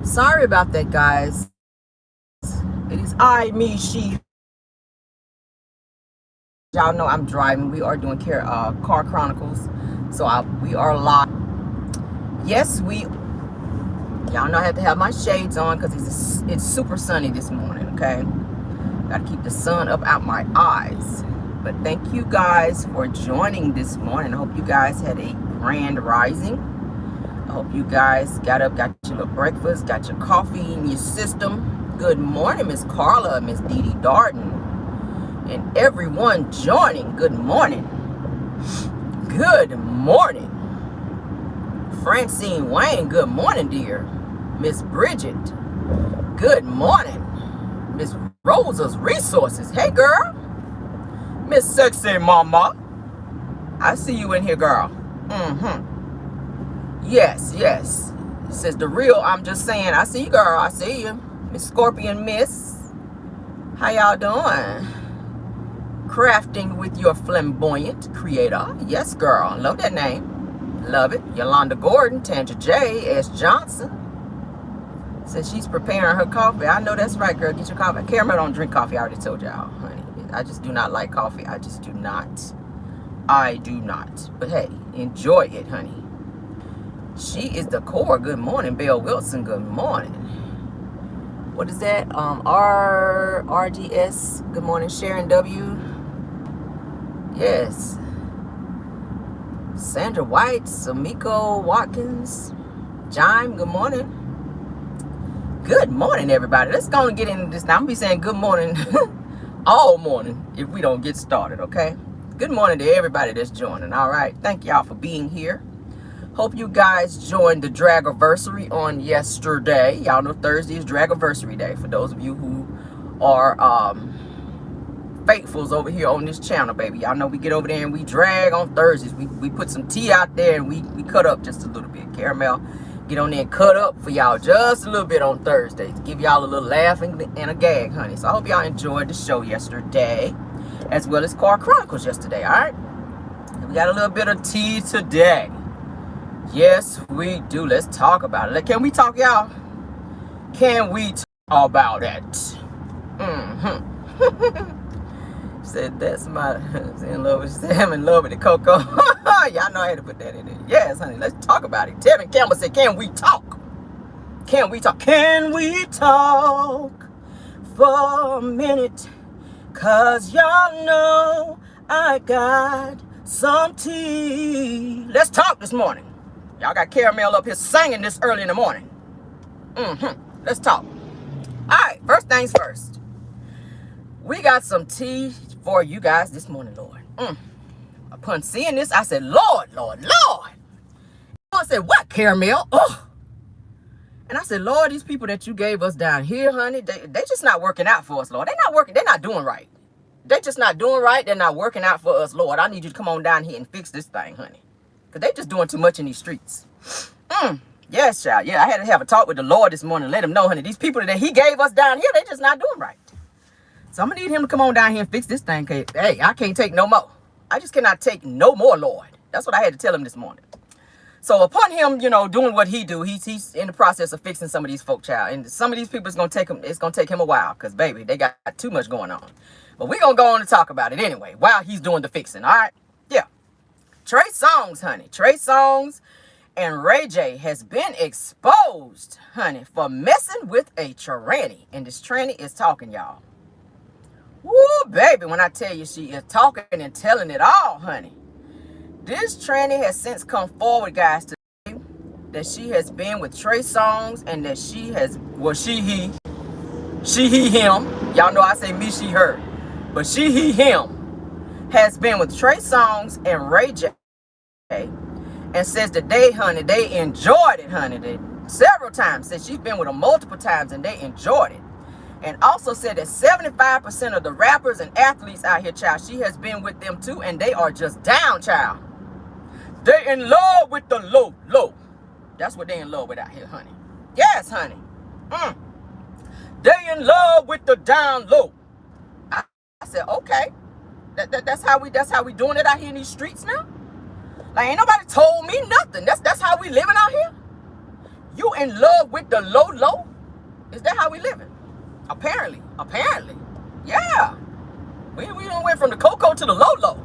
Sorry about that, guys. It is I, me, she. Y'all know I'm driving. We are doing car chronicles, so we are live. Yes, y'all know I have to have my shades on because it's super sunny this morning. Okay, got to keep the sun up out my eyes. But thank you guys for joining this morning. I hope you guys had a grand rising. I hope you guys got up, got your little breakfast, got your coffee in your system. Good morning, Miss Carla, Miss Dee Dee Darden, and everyone joining. Good morning. Good morning. Francine Wayne, good morning, dear. Miss Bridget, good morning. Miss Rosa's Resources, hey, girl. Miss Sexy Mama, I see you in here, girl. Yes. It says the real, I'm just saying, I see you, girl. I see you. Miss Scorpion Miss. How y'all doing? Crafting with your flamboyant creator. Yes, girl. Love that name. Love it. Yolanda Gordon, Tanja J, S. Johnson. Says she's preparing her coffee. I know that's right, girl. Get your coffee. Caramel don't drink coffee. I already told y'all, honey. I just do not like coffee. I just do not. I do not. But hey, enjoy it, honey. She is the core. Good morning. Belle Wilson, good morning. What is that? RDS, good morning. Sharon W. Yes. Sandra White, Samiko Watkins, Jime, good morning. Good morning, everybody. Let's go and get into this. Now, I'm going to be saying good morning all morning if we don't get started, okay? Good morning to everybody that's joining, all right? Thank y'all for being here. Hope you guys joined the Dragiversary on yesterday. Y'all know Thursday is Dragiversary Day. For those of you who are faithfuls over here on this channel, baby. Y'all know we get over there and we drag on Thursdays. We put some tea out there and we cut up just a little bit. Caramel, get on there and cut up for y'all just a little bit on Thursdays. Give y'all a little laugh and a gag, honey. So I hope y'all enjoyed the show yesterday, as well as Car Chronicles yesterday, all right? We got a little bit of tea today. Yes, we do. Let's talk about it. Can we talk, y'all? Can we talk about it? Said that's my in love with Sam, in love with the cocoa. Y'all know I had to put that in there. Yes, honey. Let's talk about it. Tevin Campbell said, "Can we talk? Can we talk? Can we talk for a minute? 'Cause y'all know I got some tea." Let's talk this morning. Y'all got Caramel up here singing this early in the morning. Let's talk. All right, first things first. We got some tea for you guys this morning, Lord. Upon seeing this, I said, Lord. I said, what, Caramel? Oh. And I said, Lord, these people that you gave us down here, honey, they just not working out for us, Lord. They're not working. They're not doing right. They just not doing right. They're not working out for us, Lord. I need you to come on down here and fix this thing, honey. Because they just doing too much in these streets. Yes, child. Yeah, I had to have a talk with the Lord this morning. Let him know, honey, these people that he gave us down here, they just not doing right. So I'm going to need him to come on down here and fix this thing. Hey, I can't take no more. I just cannot take no more, Lord. That's what I had to tell him this morning. So upon him, doing what he do, he's in the process of fixing some of these folk, child. And some of these people, it's going to take him a while. Because, baby, they got too much going on. But we're going to go on and talk about it anyway while he's doing the fixing, all right? Yeah. Trey Songz, honey. Trey Songz and RayJ has been exposed, honey, for messing with a tranny. And this tranny is talking, y'all. Woo, baby, when I tell you she is talking and telling it all, honey. This tranny has since come forward, guys, to say that she has been with Trey Songz and that she has, well, he, him. Y'all know I say me, she, her. But she, he, him has been with Trey Songz and RayJ and says that they enjoyed it, honey. They several times, said she's been with them multiple times and they enjoyed it. And also said that 75% of the rappers and athletes out here, child, she has been with them too, and they are just down, child. They in love with the low. That's what they in love with out here, honey. Yes, honey. They in love with the down low. I said, okay. That's how we doing it out here in these streets now. Like, ain't nobody told me nothing. That's how we living out here. You in love with the low? Is that how we living? Apparently. Yeah. We done went from the cocoa to the low.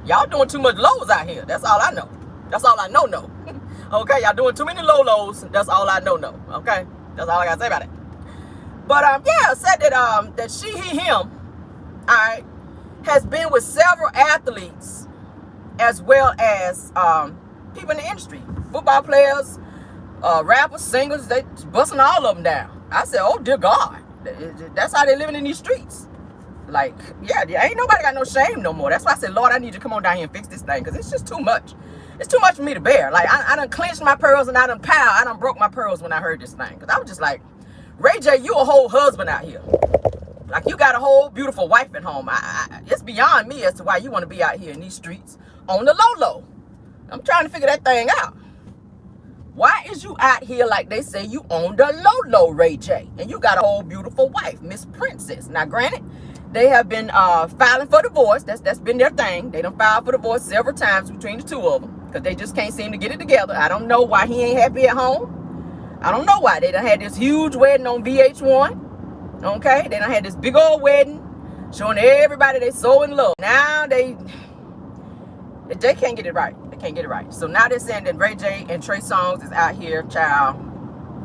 Y'all doing too much lows out here. That's all I know. That's all I know. Okay, y'all doing too many lows. That's all I know. Okay, that's all I gotta say about it. But yeah, said that she, he, him, all right, has been with several athletes as well as people in the industry, football players, rappers, singers. They busting all of them down. I said, oh dear God, that's how they living in these streets. Like, yeah, ain't nobody got no shame no more. That's why I said, Lord, I need you to come on down here and fix this thing, because it's just too much. It's too much for me to bear. Like, I done clenched my pearls and I done broke my pearls when I heard this thing. Because I was just like, RayJ, you a whole husband out here. Like, you got a whole beautiful wife at home. It's beyond me as to why you want to be out here in these streets on the low. I'm trying to figure that thing out. Why is you out here like they say you on the low, RayJ? And you got a whole beautiful wife, Miss Princess. Now, granted, they have been filing for divorce. That's been their thing. They done filed for divorce several times between the two of them because they just can't seem to get it together. I don't know why he ain't happy at home. I don't know why. They done had this huge wedding on VH1. Okay? They done had this big old wedding showing everybody they so in love. Now they can't get it right. They can't get it right. So now they're saying that RayJ and Trey Songz is out here, child,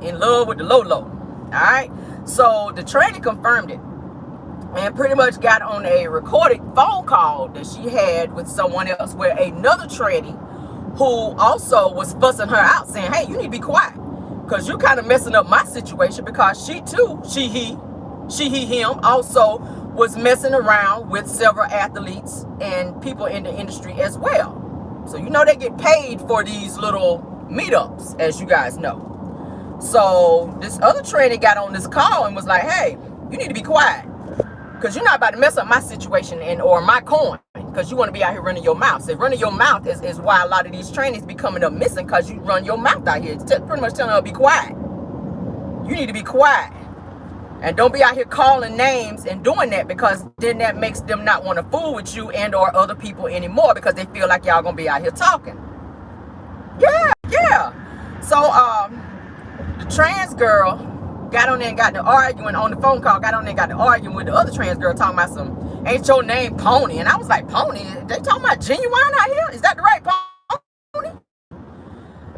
in love with the low. All right? So the trainee confirmed it. And pretty much got on a recorded phone call that she had with someone else, where another tranny who also was fussing her out, saying, hey, you need to be quiet, because you kind of messing up my situation, because she too, he, him, also was messing around with several athletes and people in the industry as well. So, you know, they get paid for these little meetups, as you guys know. So this other tranny got on this call and was like, hey, you need to be quiet, because you're not about to mess up my situation or my coin, because you want to be out here running your mouth. So running your mouth is why a lot of these trainees be coming up missing, because you run your mouth out here. It's pretty much telling her to be quiet. You need to be quiet. And don't be out here calling names and doing that, because then that makes them not want to fool with you and or other people anymore, because they feel like y'all going to be out here talking. Yeah. So the trans girl got on there and got to arguing on the phone call, got on there and got to arguing with the other trans girl, talking about some, ain't your name Pony? And I was like, Pony? They talking about Genuine out here? Is that the right Pony?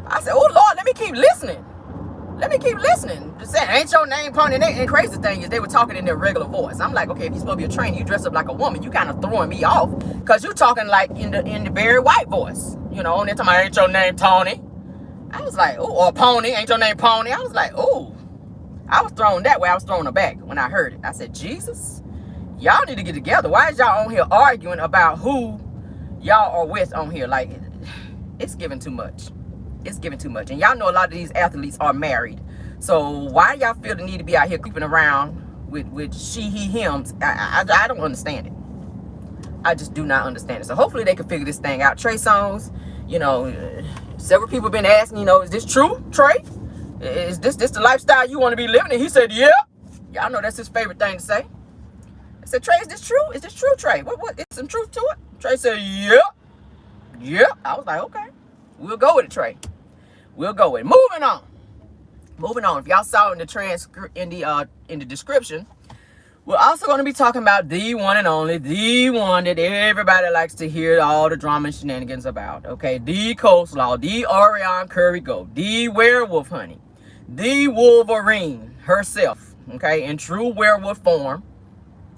I said, oh Lord, let me keep listening. They said, ain't your name Pony? And the crazy thing is, they were talking in their regular voice. I'm like, okay, if you're supposed to be a trainer, you dress up like a woman. You kind of throwing me off, because you talking like in the very white voice. You know, and they're talking about, ain't your name Tony? I was like, oh, or Pony, ain't your name Pony? I was like, oh. I was thrown that way. I was thrown aback when I heard it. I said, Jesus, y'all need to get together. Why is y'all on here arguing about who y'all are with on here? Like, it's giving too much. It's giving too much. And y'all know a lot of these athletes are married. So why y'all feel the need to be out here creeping around with she, he, hims? I don't understand it. I just do not understand it. So hopefully they can figure this thing out. Trey Songz, you know, several people have been asking, you know, is this true, Trey? Is this the lifestyle you want to be living? And he said, yeah. Y'all know that's his favorite thing to say. I said, Trey, is this true? Is this true, Trey? What? Is some truth to it? Trey said, yeah. Yeah. I was like, okay. We'll go with it, Trey. We'll go with it. Moving on. If y'all saw in the transcript, in the description, we're also going to be talking about the one and only, the one that everybody likes to hear all the drama and shenanigans about. Okay, the Coleslaw, the Arionne Curry Goat, the werewolf honey, the Wolverine herself. Okay, in true werewolf form.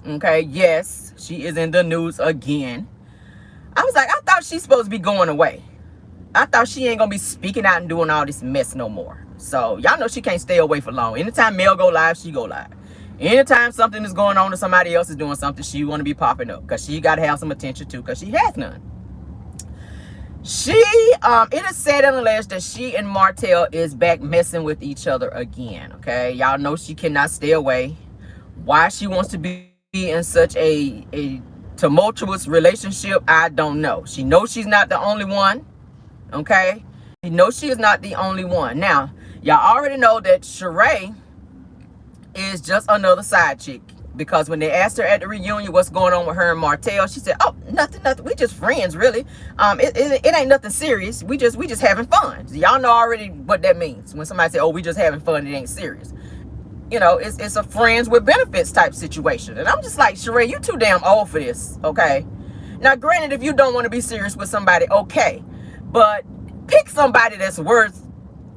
Okay, yes, she is in the news again. I was like, I thought she's supposed to be going away. I thought she ain't gonna be speaking out and doing all this mess no more. So y'all know she can't stay away for long. Anytime Mel go live, she go live. Anytime something is going on or somebody else is doing something, she want to be popping up, because she got to have some attention too, because she has none. It is said and alleged that she and Martell is back messing with each other again. Okay, y'all know she cannot stay away. Why she wants to be in such a tumultuous relationship, I don't know. She knows she's not the only one. Okay, she knows she is not the only one. Now, y'all already know that Sheree is just another side chick because when they asked her at the reunion what's going on with her and Martell, she said, "Oh, nothing. We just friends, really. It ain't nothing serious. We just having fun." Y'all know already what that means. When somebody say, "Oh, we just having fun," it ain't serious. You know, it's a friends with benefits type situation. And I'm just like, Sheree, you too damn old for this, okay? Now, granted, if you don't want to be serious with somebody, okay. But pick somebody that's worth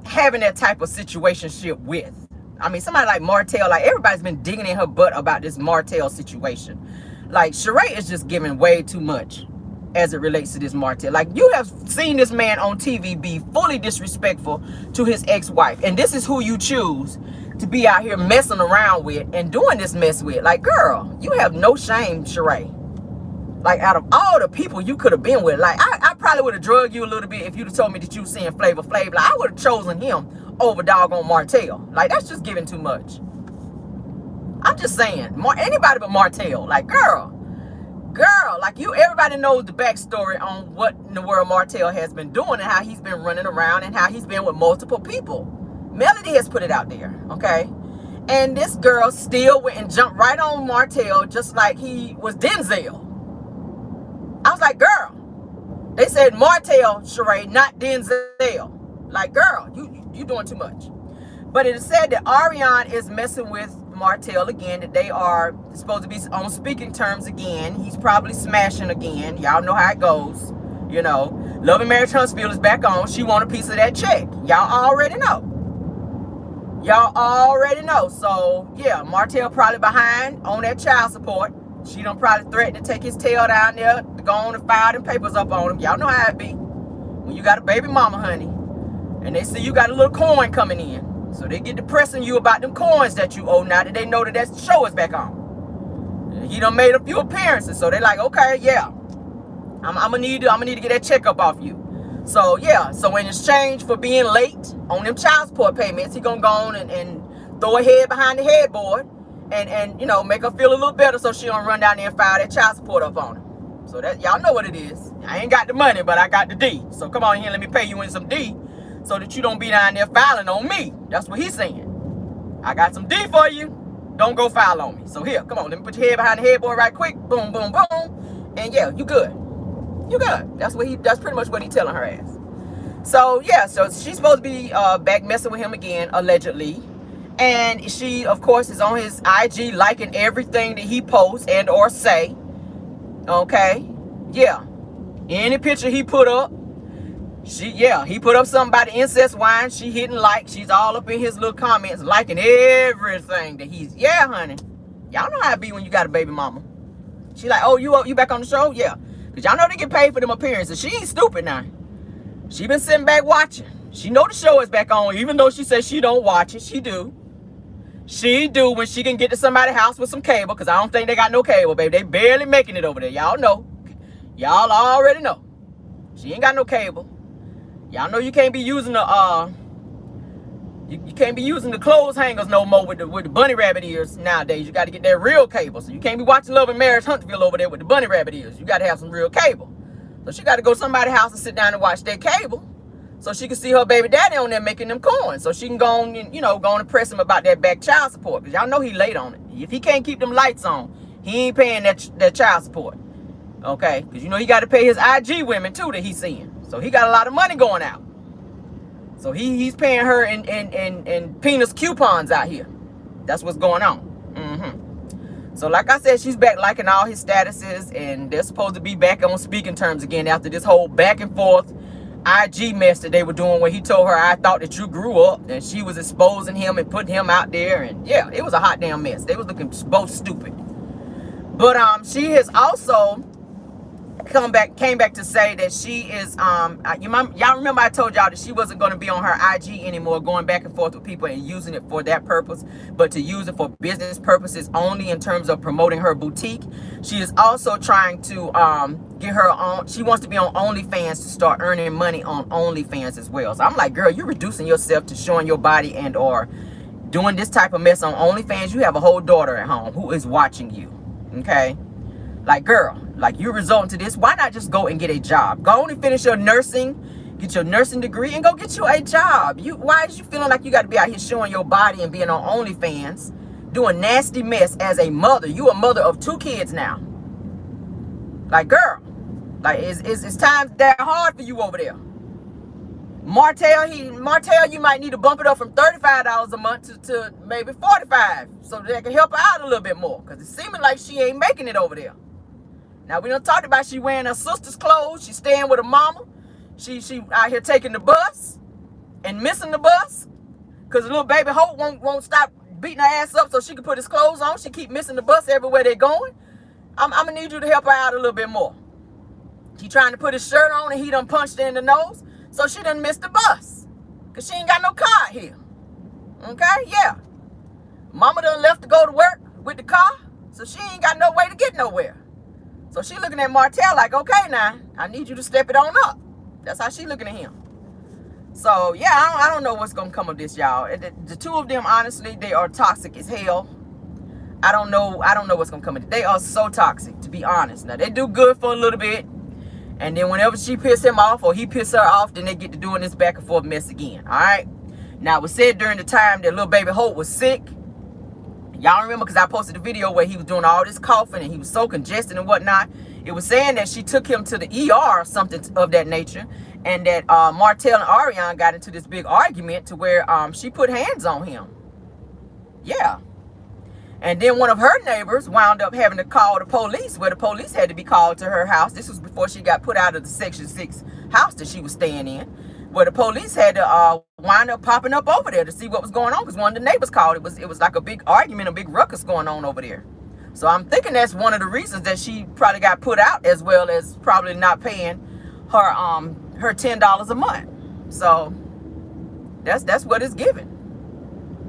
having that type of situationship with. I mean, somebody like Martell, like everybody's been digging in her butt about this Martell situation. Like, Sheree is just giving way too much as it relates to this Martell. Like, you have seen this man on TV be fully disrespectful to his ex-wife. And this is who you choose to be out here messing around with and doing this mess with. Like, girl, you have no shame, Sheree. Like, out of all the people you could have been with, like, I probably would have drugged you a little bit if you'd have told me that you were seeing Flavor Flav. Like, I would have chosen him over doggone Martell. Like, that's just giving too much. I'm just saying, anybody but Martell. Like, girl, like, everybody knows the backstory on what in the world Martell has been doing and how he's been running around and how he's been with multiple people. Melody has put it out there, okay? And this girl still went and jumped right on Martell just like he was Denzel. I was like, girl, they said Martell, Sheree, not Denzel. Like, girl, you doing too much. But it is said that Arionne is messing with Martell again, that they are supposed to be on speaking terms again. He's probably smashing again. Y'all know how it goes. You know, Love and Marriage Huntsville is back on. She want a piece of that check. Y'all already know. Y'all already know. So, yeah, Martell probably behind on that child support. She done probably threatened to take his tail down there to go on and file them papers up on him. Y'all know how it be. When you got a baby mama, honey, and they see you got a little coin coming in. So they get to pressing you about them coins that you owe now that they know that show is back on. And he done made a few appearances. So they like, okay, yeah. I'm gonna need to get that check up off you. So yeah, so in exchange for being late on them child support payments, he gonna go on and throw her head behind the headboard and you know, make her feel a little better so she don't run down there and file that child support up on him. So that y'all know what it is. I ain't got the money, but I got the D. So come on here, let me pay you in some D so that you don't be down there filing on me. That's what he's saying. I got some D for you. Don't go file on me. So here, come on, let me put your head behind the headboard right quick. Boom, boom, boom. And yeah, you good. You good. That's pretty much what he's telling her ass. So yeah, so she's supposed to be back messing with him again, allegedly. And she, of course, is on his IG liking everything that he posts and or say. Okay? Yeah. Any picture he put up, he put up something about the incest wine. She hitting like. She's all up in his little comments, liking everything that he's. Yeah, honey. Y'all know how it be when you got a baby mama. She like, oh, you back on the show? Yeah. Because y'all know they get paid for them appearances. She ain't stupid now. She been sitting back watching. She know the show is back on, even though she says she don't watch it. She do. She do when she can get to somebody's house with some cable, because I don't think they got no cable, baby. They barely making it over there. Y'all know. Y'all already know. She ain't got no cable. Y'all know you can't be using the you can't be using the clothes hangers no more with the bunny rabbit ears nowadays. You got to get that real cable. So you can't be watching Love and Marriage Huntsville over there with the bunny rabbit ears. You got to have some real cable. So she got to go to somebody's house and sit down and watch that cable, so she can see her baby daddy on there making them coins. So she can go on and, you know, go on and press him about that back child support. Because y'all know he late on it. If he can't keep them lights on, he ain't paying that child support. Okay? Because, you know, he got to pay his IG women, too, that he's seeing. So he got a lot of money going out. So he's paying her in penis coupons out here. That's what's going on. So like I said, she's back liking all his statuses, and they're supposed to be back on speaking terms again after this whole back and forth IG mess that they were doing, where he told her, I thought that you grew up, and she was exposing him and putting him out there. And yeah, it was a hot damn mess. They was looking both stupid. But she has also came back to say that she is y'all remember I told y'all that she wasn't going to be on her IG anymore, going back and forth with people and using it for that purpose, but to use it for business purposes only, in terms of promoting her boutique. She is also trying to get her on. She wants to be on OnlyFans to start earning money on OnlyFans as well. So I'm like, girl, you're reducing yourself to showing your body and or doing this type of mess on OnlyFans. You have a whole daughter at home who is watching you. Okay? Like, girl, like, you're resorting to this. Why not just go and get a job? Go on and finish your nursing, get your nursing degree, and go get you a job. Why is you feeling like you got to be out here showing your body and being on OnlyFans doing nasty mess as a mother. You a mother of 2 kids now. Like, girl, like, it's times that hard for you over there. Martell, you might need to bump it up from $35 a month to maybe $45, so that can help her out a little bit more, because it's seeming like she ain't making it over there. Now, we done talked about she wearing her sister's clothes. She staying with her mama. She out here taking the bus and missing the bus, because the little baby Hope won't stop beating her ass up so she can put his clothes on. She keep missing the bus everywhere they're going. I'm going to need you to help her out a little bit more. She trying to put his shirt on and he done punched her in the nose, so she done missed the bus, because she ain't got no car here. Okay, yeah. Mama done left to go to work with the car, so she ain't got no way to get nowhere. So she looking at Martell like, okay, now, I need you to step it on up. That's how she looking at him. So, yeah, I don't know what's going to come of this, y'all. The 2 of them, honestly, they are toxic as hell. I don't know what's going to come of it. They are so toxic, to be honest. Now, they do good for a little bit, and then whenever she piss him off or he piss her off, then they get to doing this back and forth mess again, all right? Now, it was said during the time that little baby Hope was sick. Y'all remember, because I posted a video where he was doing all this coughing and he was so congested and whatnot. It was saying that she took him to the ER or something of that nature, and that Martell and Arionne got into this big argument to where she put hands on him. Yeah. And then one of her neighbors wound up having to call the police, where the police had to be called to her house. This was before she got put out of the Section 6 house that she was staying in, where the police had to wind up popping up over there to see what was going on, because one of the neighbors called. It was like a big argument, a big ruckus going on over there. So I'm thinking that's one of the reasons that she probably got put out, as well as probably not paying her $10 a month. So that's what it's giving.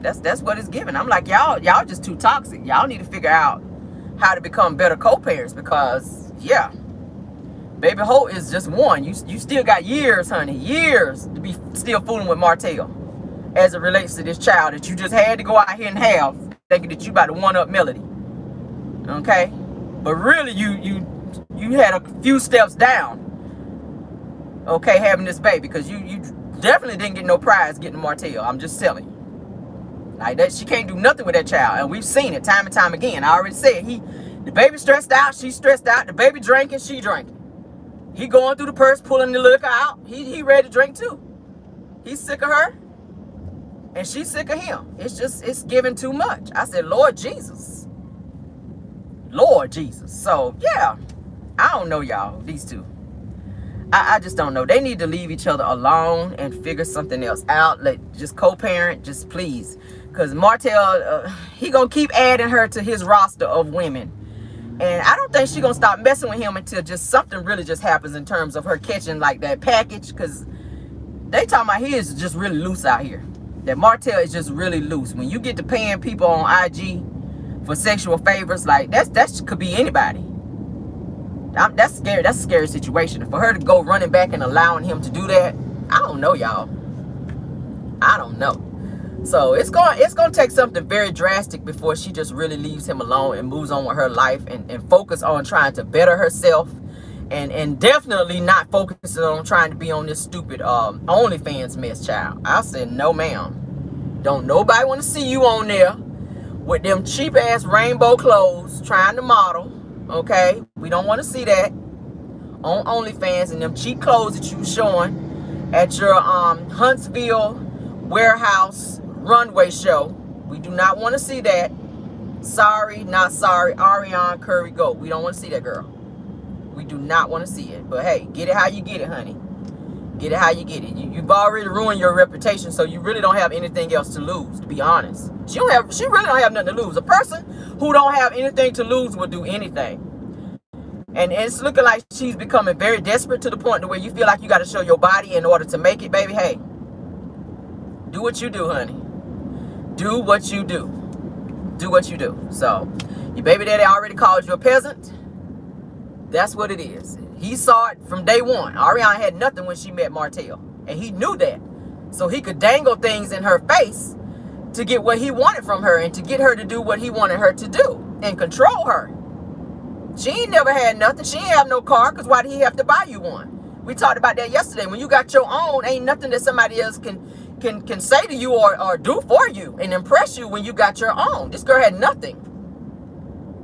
That's what it's giving. I'm like, y'all just too toxic. Y'all need to figure out how to become better co-parents, because yeah, baby Hope is just one. You still got years, honey, years to be still fooling with Martell as it relates to this child that you just had to go out here and have, thinking that you about to one-up Melody. Okay, but really you had a few steps down. Okay, having this baby, because you definitely didn't get no prize getting Martell. I'm just telling you. Like that, she can't do nothing with that child, and we've seen it time and time again. I already said the baby stressed out, she's stressed out. The baby drinking, she drinking. He going through the purse, pulling the liquor out. He ready to drink too. He's sick of her, and she's sick of him. It's giving too much. I said, Lord Jesus. Lord Jesus. So yeah, I don't know, y'all. These 2, I just don't know. They need to leave each other alone and figure something else out. Just co-parent, just please. Because Martell, he gonna keep adding her to his roster of women. And I don't think she gonna stop messing with him until just something really just happens in terms of her catching like that package. Because they talking about he is just really loose out here. That Martell is just really loose. When you get to paying people on IG for sexual favors, like that could be anybody. That's scary. That's a scary situation. For her to go running back and allowing him to do that, I don't know, y'all. I don't know. So it's gonna take something very drastic before she just really leaves him alone and moves on with her life and focus on trying to better herself, and definitely not focusing on trying to be on this stupid OnlyFans mess, child. I said, no ma'am. Don't nobody want to see you on there with them cheap ass rainbow clothes trying to model. Okay, we don't want to see that on OnlyFans, and them cheap clothes that you showing at your Huntsville warehouse runway show. We do not want to see that. Sorry, not sorry. Arionne Curry Goat. We don't want to see that, girl. We do not want to see it. But hey, get it how you get it, honey. Get it how you get it. You've already ruined your reputation, so you really don't have anything else to lose, to be honest. She really don't have nothing to lose. A person who don't have anything to lose will do anything. And it's looking like she's becoming very desperate to the point to where you feel like you got to show your body in order to make it, baby. Hey, do what you do, honey. Do what you do. Do what you do. So, your baby daddy already called you a peasant. That's what it is. He saw it from day one. Arionne had nothing when she met Martell, and he knew that. So he could dangle things in her face to get what he wanted from her and to get her to do what he wanted her to do and control her. She ain't never had nothing. She ain't have no car, because why did he have to buy you one? We talked about that yesterday. When you got your own, ain't nothing that somebody else can can say to you or do for you and impress you when you got your own. This girl had nothing.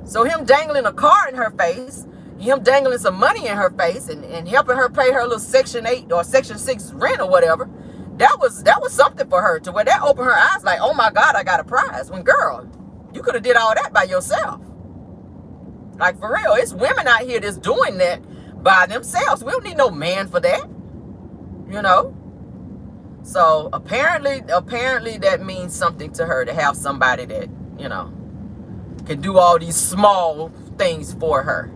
So him dangling a car in her face, him dangling some money in her face, and helping her pay her little Section 8 or Section 6 rent or whatever, that was something for her, to where that opened her eyes like, oh my God, I got a prize. When, girl, you could have did all that by yourself. Like, for real, it's women out here that's doing that by themselves. We don't need no man for that, you know. So apparently that means something to her, to have somebody that, you know, can do all these small things for her,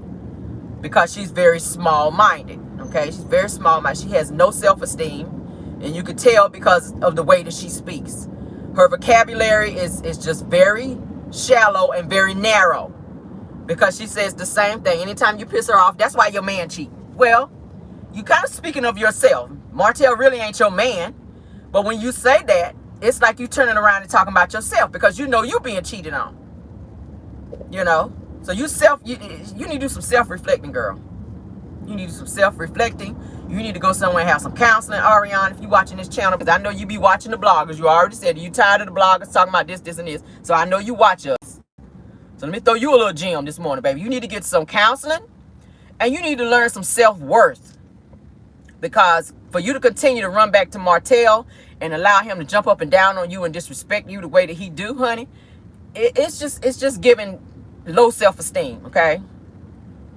because she's very small-minded. Okay, she's very small-minded. She has no self-esteem, and you could tell because of the way that she speaks. Her vocabulary is just very shallow and very narrow, because she says the same thing. Anytime you piss her off, that's why your man cheat. Well, you kind of speaking of yourself. Martell really ain't your man, but when you say that, it's like you turning around and talking about yourself, because you know you being cheated on. You know, so you need to do some self-reflecting, girl. You need to do some self-reflecting. You need to go somewhere and have some counseling. Arionne, if you watching this channel, because I know you be watching the bloggers. You already said you tired of the bloggers talking about this, this, and this. So I know you watch us. So let me throw you a little gem this morning, baby. You need to get some counseling, and you need to learn some self-worth. Because for you to continue to run back to Martell and allow him to jump up and down on you and disrespect you the way that he do, honey, it's just giving low self-esteem. Okay,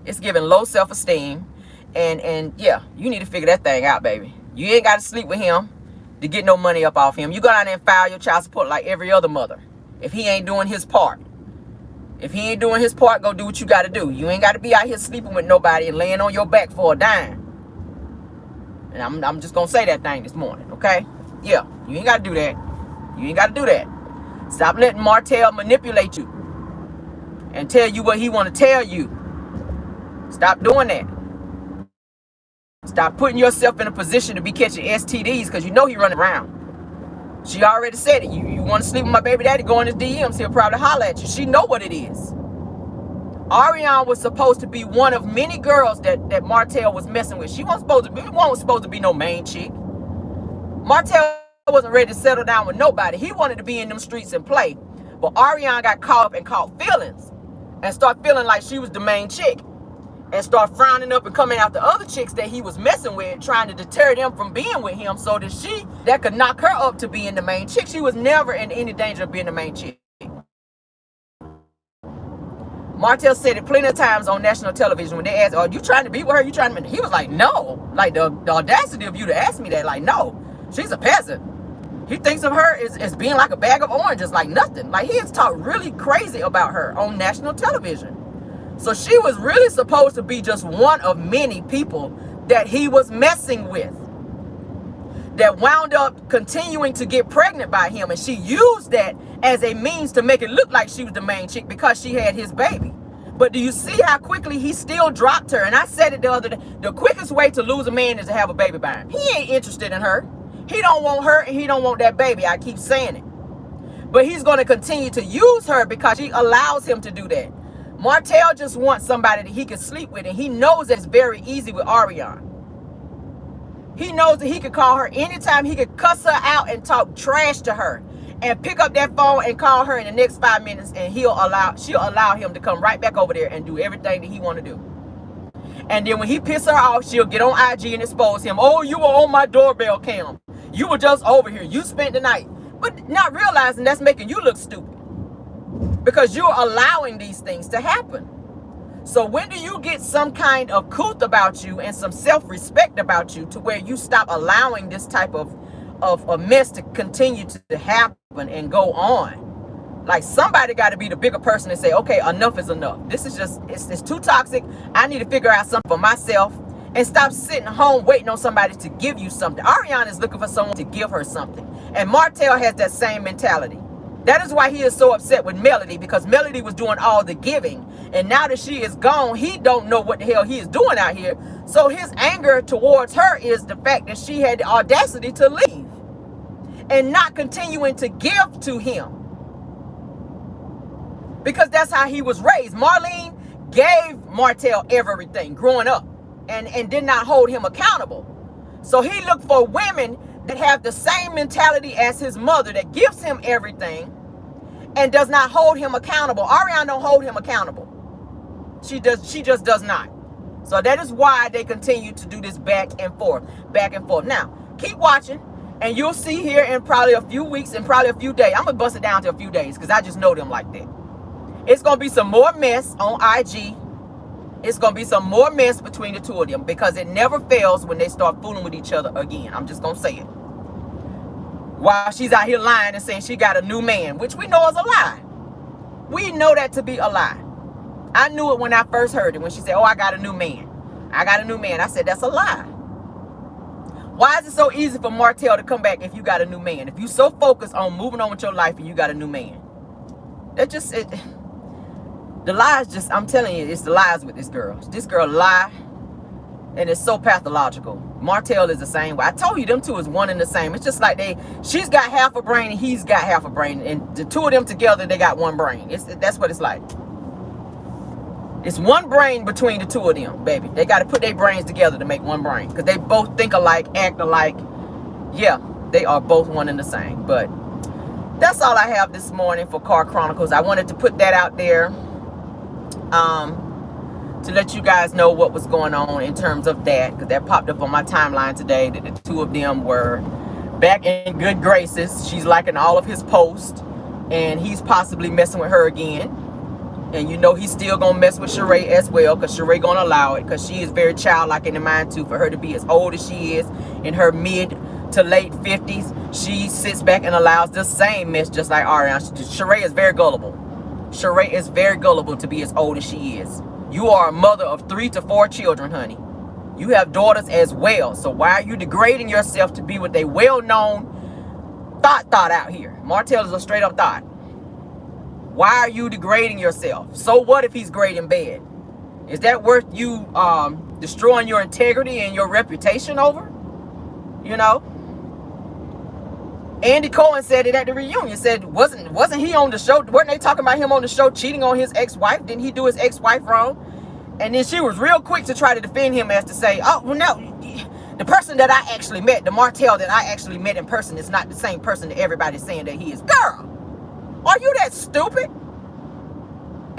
it's giving low self-esteem, and yeah, you need to figure that thing out, baby. You ain't got to sleep with him to get no money up off him. You go down there and file your child support like every other mother. If he ain't doing his part, go do what you got to do. You ain't got to be out here sleeping with nobody and laying on your back for a dime. And I'm just gonna say that thing this morning, okay? Yeah, you ain't got to do that. You ain't got to do that. Stop letting Martell manipulate you and tell you what he want to tell you. Stop doing that. Stop putting yourself in a position to be catching STDs, because you know he running around. She already said it. You want to sleep with my baby daddy, go in his DMs, he'll probably holler at you. She know what it is. Arionne was supposed to be one of many girls that Martell was messing with. She wasn't supposed to be no main chick. Martell wasn't ready to settle down with nobody. He wanted to be in them streets and play. But Arionne got caught up and caught feelings, and start feeling like she was the main chick, and start frowning up and coming after other chicks that he was messing with, trying to deter them from being with him, so that could knock her up to being the main chick. She was never in any danger of being the main chick. Martell said it plenty of times on national television when they asked, are you trying to be with her? You trying to? He was like, no. Like, the audacity of you to ask me that. Like, no, she's a peasant. He thinks of her as being like a bag of oranges, like nothing. Like, he has talked really crazy about her on national television. So she was really supposed to be just one of many people that he was messing with, that wound up continuing to get pregnant by him. And she used that as a means to make it look like she was the main chick because she had his baby. But do you see how quickly he still dropped her? And I said it the other day, the quickest way to lose a man is to have a baby by him. He ain't interested in her. He don't want her, and he don't want that baby. I keep saying it. But he's going to continue to use her because she allows him to do that. Martell just wants somebody that he can sleep with, and he knows that's very easy with Arionne. He knows that he could call her anytime. He could cuss her out and talk trash to her and pick up that phone and call her in the next 5 minutes, and she'll allow him to come right back over there and do everything that he want to do. And then when he pisses her off, she'll get on IG and expose him. Oh, you were on my doorbell cam. You were just over here. You spent the night. But not realizing that's making you look stupid, because you're allowing these things to happen. So when do you get some kind of couth about you and some self-respect about you to where you stop allowing this type of a mess to continue to happen and go on? Like, somebody got to be the bigger person and say, okay, enough is enough. This is just, it's too toxic. I need to figure out something for myself, and stop sitting home waiting on somebody to give you something. Arionne is looking for someone to give her something. And Martell has that same mentality. That is why he is so upset with Melody, because Melody was doing all the giving. And now that she is gone, he don't know what the hell he is doing out here. So his anger towards her is the fact that she had the audacity to leave and not continuing to give to him. Because that's how he was raised. Marlene gave Martell everything growing up and did not hold him accountable. So he looked for women that have the same mentality as his mother, that gives him everything and does not hold him accountable. Arionne don't hold him accountable. She just does not. So that is why they continue to do this back and forth. Now, keep watching, and you'll see here in probably a few weeks and probably a few days. I'm going to bust it down to a few days because I just know them like that. It's going to be some more mess on IG. It's going to be some more mess between the two of them because it never fails when they start fooling with each other again. I'm just going to say it. While she's out here lying and saying she got a new man, which we know is a lie. We know that to be a lie. I knew it when I first heard it, when she said, oh, I got a new man. I got a new man. I said, that's a lie. Why is it so easy for Martell to come back if you got a new man? If you so focused on moving on with your life and you got a new man. That just, the lies just, I'm telling you, it's the lies with this girl. This girl lie, and it's so pathological. Martell is the same way. I told you them two is one and the same. It's just like she's got half a brain and he's got half a brain. And the two of them together, they got one brain. That's what it's like. It's one brain between the two of them, baby. They got to put their brains together to make one brain. Because they both think alike, act alike. Yeah, they are both one and the same. But that's all I have this morning for Car Chronicles. I wanted to put that out there. To let you guys know what was going on in terms of that, because that popped up on my timeline today, that the two of them were back in good graces. She's liking all of his posts, and he's possibly messing with her again. And you know he's still gonna mess with Sheree as well, because Sheree gonna allow it, because she is very childlike in the mind too. For her to be as old as she is, in her mid to late 50s, she sits back and allows the same mess, just like Arionne. Sheree is very gullible. Sheree is very gullible to be as old as she is. You are a mother of 3 to 4 children, honey. You have daughters as well. So why are you degrading yourself to be with a well-known thought out here? Martell is a straight-up thought. Why are you degrading yourself? So what if he's great in bed? Is that worth you destroying your integrity and your reputation over? You know? Andy Cohen said it at the reunion. Said, wasn't he on the show? Weren't they talking about him on the show cheating on his ex-wife? Didn't he do his ex-wife wrong? And then she was real quick to try to defend him, as to say, oh, well, no, the person that I actually met, the Martell that I actually met in person, is not the same person that everybody's saying that he is. Girl, are you that stupid?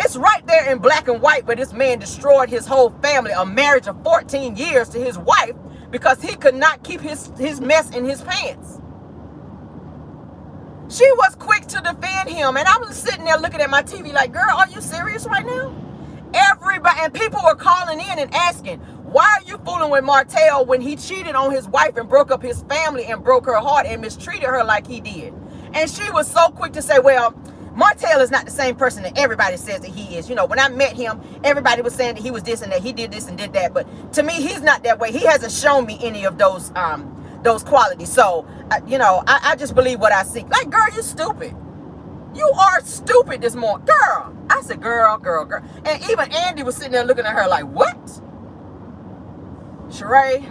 It's right there in black and white where this man destroyed his whole family, a marriage of 14 years to his wife, because he could not keep his mess in his pants. She was quick to defend him, and I was sitting there looking at my TV like, girl, are you serious right now? Everybody, and people were calling in and asking, why are you fooling with Martell when he cheated on his wife and broke up his family and broke her heart and mistreated her like he did? And she was so quick to say, well, Martell is not the same person that everybody says that he is. You know, when I met him, everybody was saying that he was this and that, he did this and did that. But to me, he's not that way. He hasn't shown me any of those qualities. So, you know, I just believe what I see. Like, girl, you stupid. You are stupid this morning. Girl. I said, girl. And even Andy was sitting there looking at her like, what? Sheree?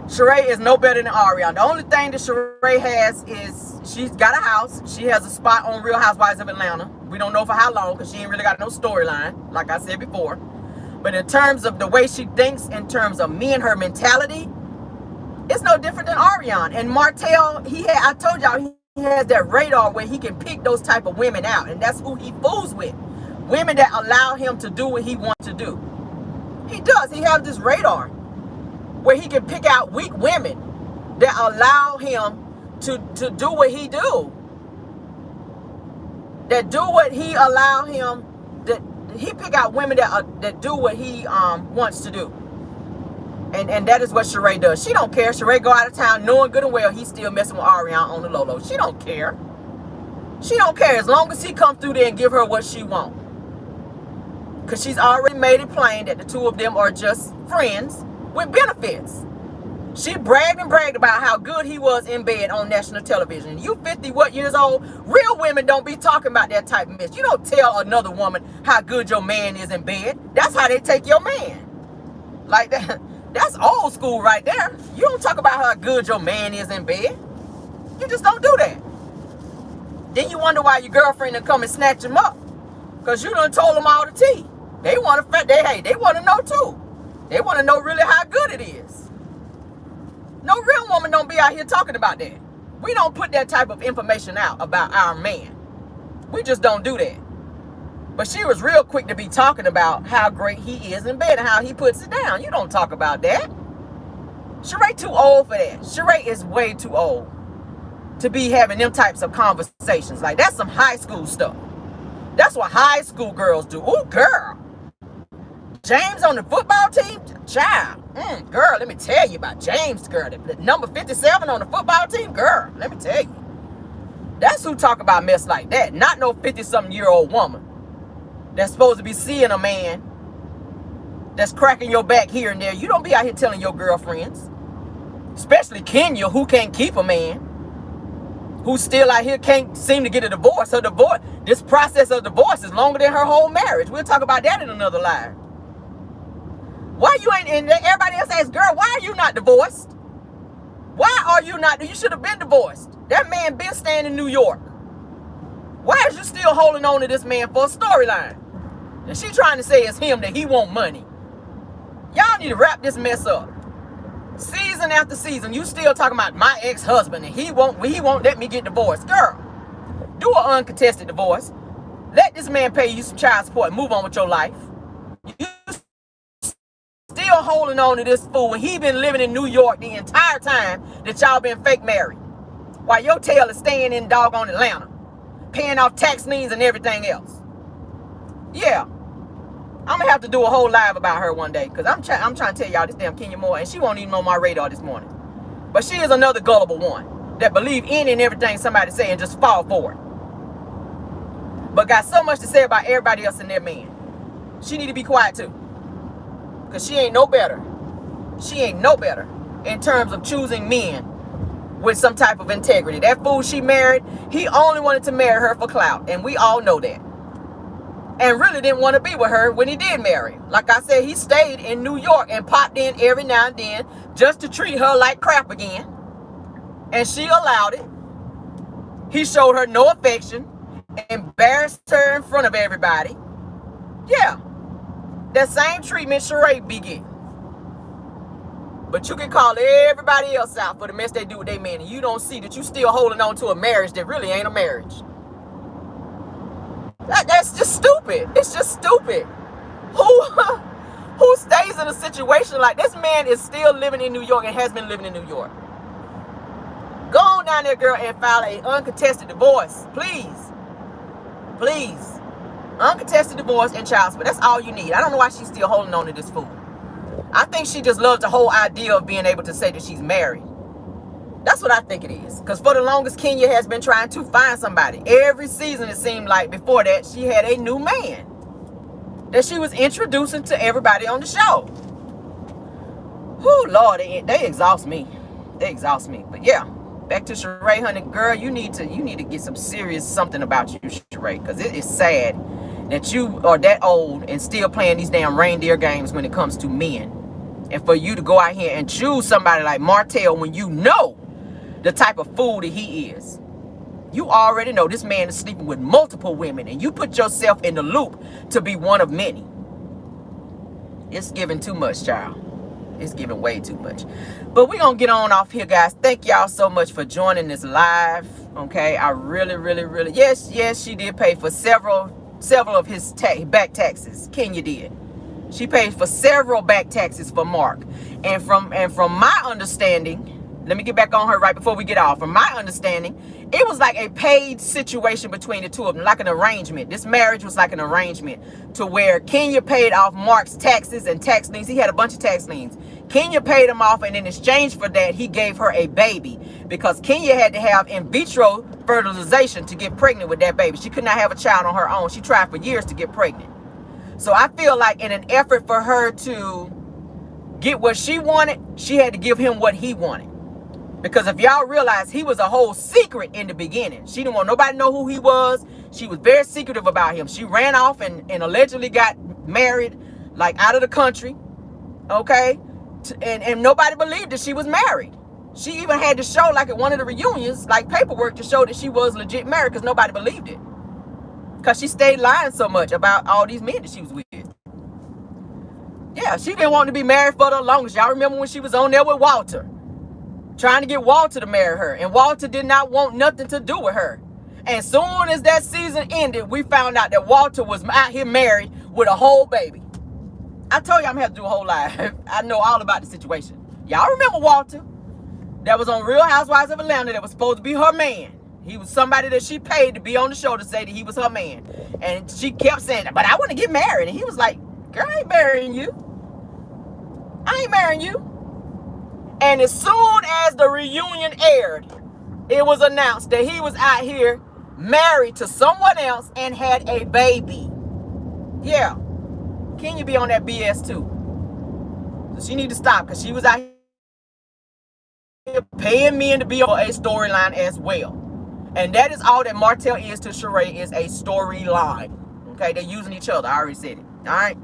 Sheree is no better than Arionne. The only thing that Sheree has is she's got a house. She has a spot on Real Housewives of Atlanta. We don't know for how long, because she ain't really got no storyline, like I said before. But in terms of the way she thinks, in terms of me and her mentality, it's no different than Arionne. And Martell, I told y'all, he has that radar where he can pick those type of women out. And that's who he fools with. Women that allow him to do what he wants to do. He does. He has this radar where he can pick out weak women that allow him to do what he do. That do what he allow him, that he pick out women that do what he wants to do. And that is what Sheree does. She don't care. Sheree go out of town knowing good and well he's still messing with Arionne on the low. She don't care. She don't care as long as he come through there and give her what she want. Because she's already made it plain that the two of them are just friends with benefits. She bragged about how good he was in bed on national television. You 50 years old? Real women don't be talking about that type of mess. You don't tell another woman how good your man is in bed. That's how they take your man. Like that. That's old school right there. You don't talk about how good your man is in bed. You just don't do that. Then you wonder why your girlfriend will come and snatch him up. Because you done told them all the tea. They want to know too. They want to know really how good it is. No real woman don't be out here talking about that. We don't put that type of information out about our man. We just don't do that. But she was real quick to be talking about how great he is in bed and how he puts it down. You don't talk about that. Sheree too old for that. Sheree is way too old to be having them types of conversations. Like, that's some high school stuff. That's what high school girls do. Ooh, girl. James on the football team? Child. Girl, let me tell you about James, girl. The number 57 on the football team? Girl, let me tell you. That's who talk about mess like that. Not no 50-something-year-old woman that's supposed to be seeing a man that's cracking your back here and there. You don't be out here telling your girlfriends. Especially Kenya, who can't keep a man. Who still out here can't seem to get a divorce. Her divorce, this process of divorce is longer than her whole marriage. We'll talk about that in another live. Why you ain't, and everybody else asks, girl, why are you not divorced? Why are you not? You should have been divorced. That man been staying in New York. Why is you still holding on to this man for a storyline? And she trying to say it's him, that he want money. Y'all need to wrap this mess up. Season after season, you still talking about my ex-husband and he won't let me get divorced. Girl, do an uncontested divorce. Let this man pay you some child support and move on with your life. You still holding on to this fool, and he been living in New York the entire time that y'all been fake married. While your tail is staying in doggone Atlanta, paying off tax liens and everything else. Yeah. I'm gonna have to do a whole live about her one day, because I'm trying to tell y'all this damn Kenya Moore, and she won't even on my radar this morning. But she is another gullible one that believe any and everything somebody say and just fall for it. But got so much to say about everybody else and their man. She need to be quiet too, because she ain't no better. She ain't no better in terms of choosing men with some type of integrity. That fool she married, he only wanted to marry her for clout, and we all know that. And really didn't want to be with her when he did marry. Like I said, he stayed in New York and popped in every now and then just to treat her like crap again. And she allowed it. He showed her no affection, embarrassed her in front of everybody. Yeah, that same treatment Sheree be getting. But you can call everybody else out for the mess they do with their man, and you don't see that you still holding on to a marriage that really ain't a marriage. That's just stupid. It's just stupid. Who stays in a situation like this? Man is still living in New York and has been living in New York. Go on down there, girl, and file an uncontested divorce. Please. Please. Uncontested divorce and child support. That's all you need. I don't know why she's still holding on to this fool. I think she just loves the whole idea of being able to say that she's married. That's what I think it is. Because for the longest, Kenya has been trying to find somebody. Every season, it seemed like before that, she had a new man that she was introducing to everybody on the show. Whew, Lord, they exhaust me. They exhaust me. But yeah, back to Sheree, honey. Girl, you need to get some serious something about you, Sheree. Because it is sad that you are that old and still playing these damn reindeer games when it comes to men. And for you to go out here and choose somebody like Martell when you know the type of fool that he is. You already know this man is sleeping with multiple women, and you put yourself in the loop to be one of many. It's giving too much, child. It's giving way too much. But we're going to get on off here, guys. Thank y'all so much for joining this live. Okay, I really, yes, she did pay for several of his back taxes. Kenya did. She paid for several back taxes for Mark. And from my understanding, let me get back on her right before we get off. From my understanding, it was like a paid situation between the two of them, like an arrangement. This marriage was like an arrangement to where Kenya paid off Mark's taxes and tax liens. He had a bunch of tax liens. Kenya paid him off, and in exchange for that, he gave her a baby because Kenya had to have in vitro fertilization to get pregnant with that baby. She could not have a child on her own. She tried for years to get pregnant. So I feel like in an effort for her to get what she wanted, she had to give him what he wanted. Because if y'all realize, he was a whole secret in the beginning. She didn't want nobody to know who he was. She was very secretive about him. She ran off and allegedly got married, like out of the country. Okay? And nobody believed that she was married. She even had to show, like at one of the reunions, like paperwork to show that she was legit married, because nobody believed it. Because she stayed lying so much about all these men that she was with. Yeah, she been wanting to be married for the longest. Y'all remember when she was on there with Walter? trying to get Walter to marry her. And Walter did not want nothing to do with her. And soon as that season ended, we found out that Walter was out here married with a whole baby. I told you I'm going to have to do a whole live. I know all about the situation. Y'all remember Walter? That was on Real Housewives of Atlanta that was supposed to be her man. He was somebody that she paid to be on the show to say that he was her man. And she kept saying, but I want to get married. And he was like, girl, I ain't marrying you. I ain't marrying you. And as soon as the reunion aired, it was announced that he was out here married to someone else and had a baby. Yeah. Kenya be on that BS too. So she need to stop because she was out here paying men to be on a storyline as well. And that is all that Martell is to Sheree, is a storyline. Okay, they're using each other. I already said it. All right.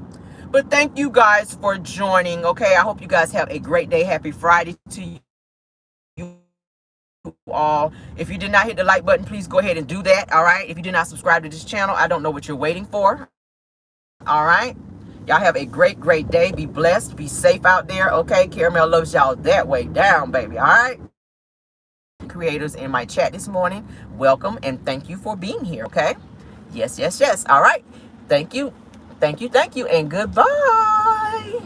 But thank you guys for joining. Okay, I hope you guys have a great day. Happy Friday to you all. If you did not hit the like button, please go ahead and do that. All right. If you did not subscribe to this channel, I don't know what you're waiting for. All right. Y'all have a great, great day. Be blessed. Be safe out there. Okay. Caramel loves y'all that way down, baby. All right. Creators in my chat this morning, welcome and thank you for being here. Okay. Yes, yes, yes. All right. Thank you. Thank you. Thank you. And goodbye.